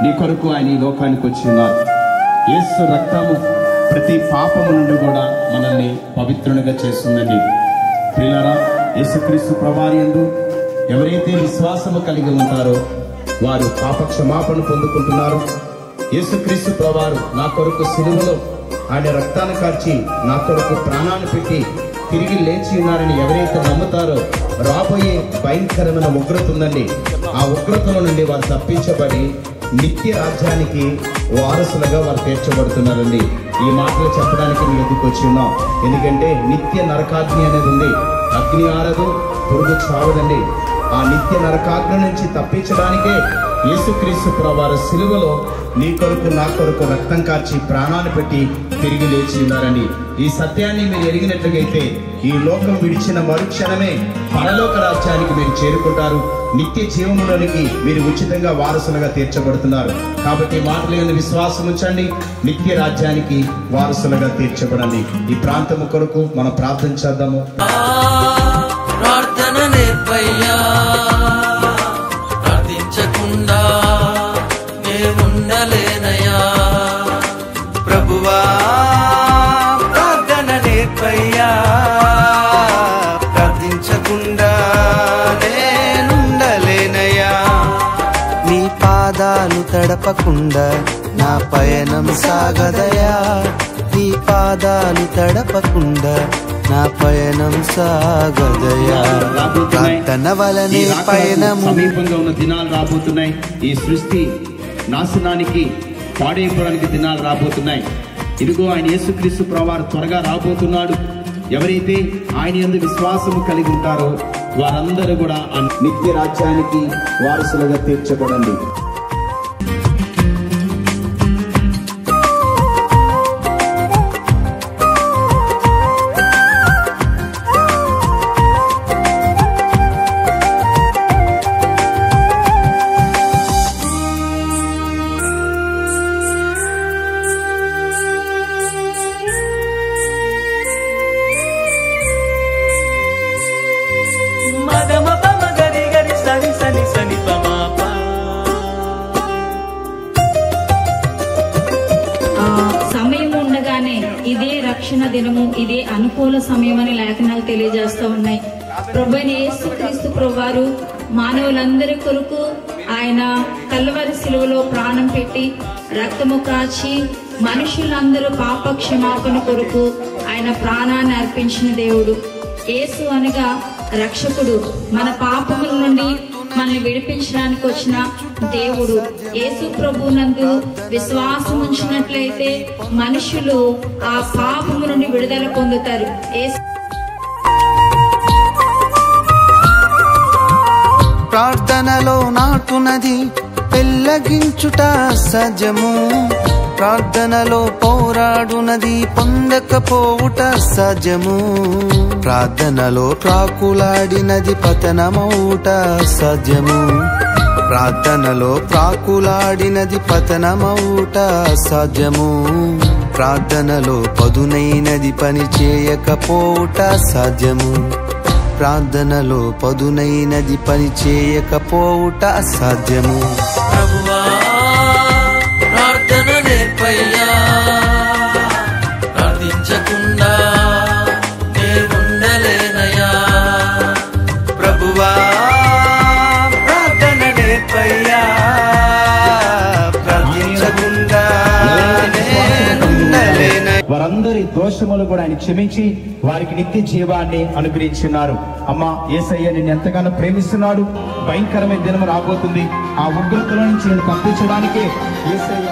నీ కొరకు ఆయన ఈ లోకానికి వచ్చి ఉన్నారు. యేసు రక్తము ప్రతి పాపము నుండి కూడా మనల్ని పవిత్రునిగా చేస్తుందండి. ప్రియులారా, యేసుక్రీస్తు ప్రభువారి యందు ఎవరైతే విశ్వాసము కలిగి ఉంటారో వారు పాప క్షమాపణ పొందుకుంటున్నారు. యేసుక్రీస్తు ప్రభువారు నా కొరకు సిలువలో ఆయన రక్తాన్ని కార్చి నా కొరకు ప్రాణాన్ని పెట్టి తిరిగి లేచి ఉన్నారని ఎవరైతే నమ్ముతారో రాబోయే భయంకరమైన ఉగ్రత ఉందండి. ఆ ఉగ్రతల నుండి వారు తప్పించబడి నిత్య రాజ్యానికి వారసులుగా వారు తీర్చబడుతున్నారండి. ఈ మాటలు చెప్పడానికి మీ ఎదుకు వచ్చి ఉన్నాం. ఎందుకంటే నిత్య నరకాగ్ని అనేది ఉంది. అగ్ని ఆరదు, పురుగు చావదండి. ఆ నిత్య నరకాగ్ని నుంచి తప్పించడానికే యేసుక్రీస్తు ప్రభువారు సిలువలో నీ కొరకు నా కొరకు రక్తం కార్చి ప్రాణాన్ని పెట్టి తిరిగి లేచి ఉన్నారండి. ఈ సత్యాన్ని మీరు ఎరిగినట్లయితే ఈ లోకం విడిచిన మరుక్షణమే పరలోక రాజ్యానికి మీరు చేరుకుంటారు. నిత్య జీవములోనికి మీరు ఉచితంగా వారసులుగా తీర్చబడుతున్నారు. కాబట్టి మాటల యందు విశ్వాసం ఉంచండి, నిత్య రాజ్యానికి వారసులుగా తీర్చబడండి. ఈ ప్రాంతము కొరకు మనం ప్రార్థన చేద్దాము. ప్రార్థన నేర్పయ్యా, ప్రార్థించకుండా నేనుండలేనయ్యా. ప్రభువా ప్రార్థన నేర్పయ్యా, ప్రార్థించకుండా నేనుండలేనయ్యా. నీ పాదాలు తడపకుండా నా పయనం సాగదయా. నీ పాదాలు తడపకుండా నా పయనం సాగదయా. ప్రార్థన వలనే పయనము. సమీపంగా ఉన్న దినాలు రాబోతున్నాయి. ఈ సృష్టి నాశనానికి పాడైపోవడానికి దినాలు రాబోతున్నాయి. ఇదిగో ఆయన యేసుక్రీస్తు ప్రభువారు త్వరగా రాబోతున్నాడు. ఎవరైతే ఆయన యందు విశ్వాసము కలిగి ఉంటారో వారందరూ కూడా నిత్య రాజ్యానికి వారసులుగా తీర్చబడండి. సమయం ఉండగానే ఇదే రక్షణ దినము, ఇదే అనుకూల సమయం అని లేఖనాలు తెలియజేస్తూ ఉన్నాయి. ప్రభువైన యేసుక్రీస్తు ప్రభువారు మానవులందరి కొరకు ఆయన కల్వరి సిలువలో ప్రాణం పెట్టి రక్తము కాచి మనుషులందరూ పాప క్షమాపణ కొరకు ఆయన ప్రాణాన్ని అర్పించిన దేవుడు. యేసు అనగా రక్షకుడు, మన పాపముల నుండి మనల్ని విడిపించడానికి వచ్చిన దేవుడు. యేసు ప్రభువునందు విశ్వాసం ఉంచినట్లయితే మనుషులు ఆ పాపము నుండి విడుదల పొందుతారు. ప్రార్థనలో నాటునది పెళ్ళగించుట సజము. ప్రార్థనలో పోరాడునది పొందకపోవుట సజము. ప్రార్థనలో ప్రాకులాడినది పతనమవుట సజము. ప్రార్థనలో ప్రాకులాడినది పతనమవుట సజము. ప్రార్థనలో పదునైనది పని చేయకపోవుట సాధ్యము. ప్రార్థనలో పదునైనది పని చేయకపోవుట అసాధ్యము. ప్రభువా ప్రార్థన నేర్పయ్యా, ప్రార్థించకుండా నేనుండలేనయ్యా. ప్రభువా ప్రార్థన నేర్పయ్యా, ప్రార్థించకుండా నేనుండలేనయ్యా. వారందరి దోషములు కూడా ఆయన క్షమించి వారికి నిత్య జీవాన్ని అనుగ్రహించున్నారు. అమ్మా, యేసయ్య నిన్ను ఎంతగానో ప్రేమిస్తున్నాడు. భయంకరమైన దినం రాబోతుంది. ఆ ఉగ్రతల నుంచి నేను తప్పించడానికే యేసయ్య